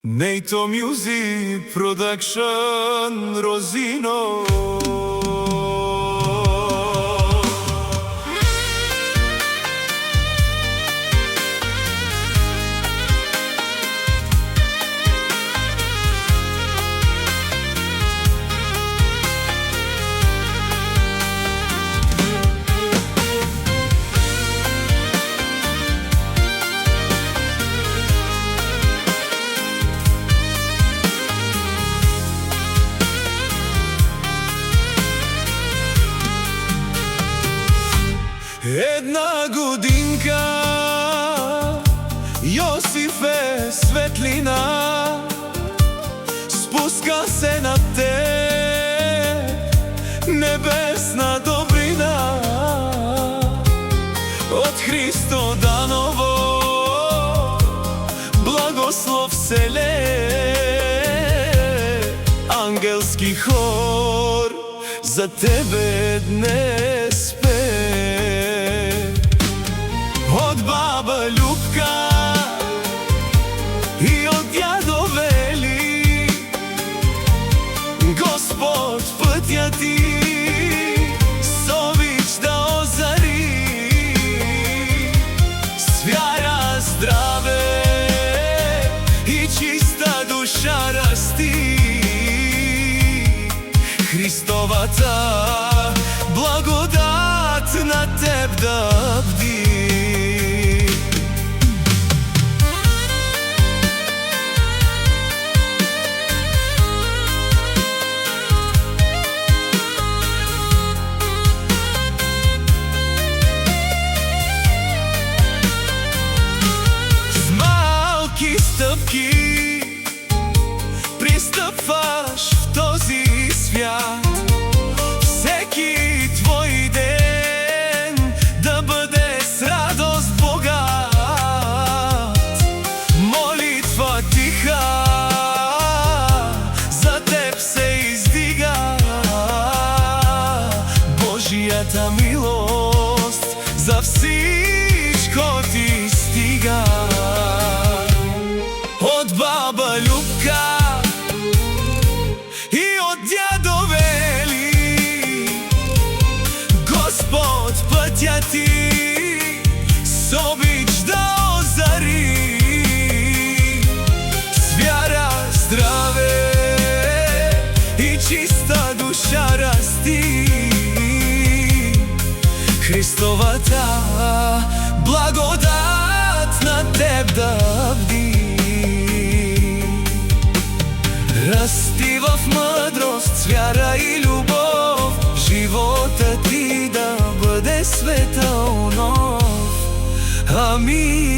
NATO Music Production Rosino. Една годинка, Јосифе светлина, спуска се на теб, небесна добрина. Од Христо даново, благослов се лее, ангелски хор за тебе днес пее. Од баба Љупка и од дјадо Вели, Господ пътя ти со обич да озари. С вяра, здраве и чиста душа расти, Христовата благодат на теб да бди. С малки стъпки пристъпваш в този свят. Всеки твой ден да бъде с радост богат. Молитва тиха за теб се издига, Божията милост за всичко ти стига. От баба Љупка и от дядо Вели, Господ пътя ти с обич да озари. С вяра, здраве и чиста душа расти, Христовата благодат на теб да бди. Расти в мъдрост, с вяра и любов, живота ти да бъде светъл нов. Амин.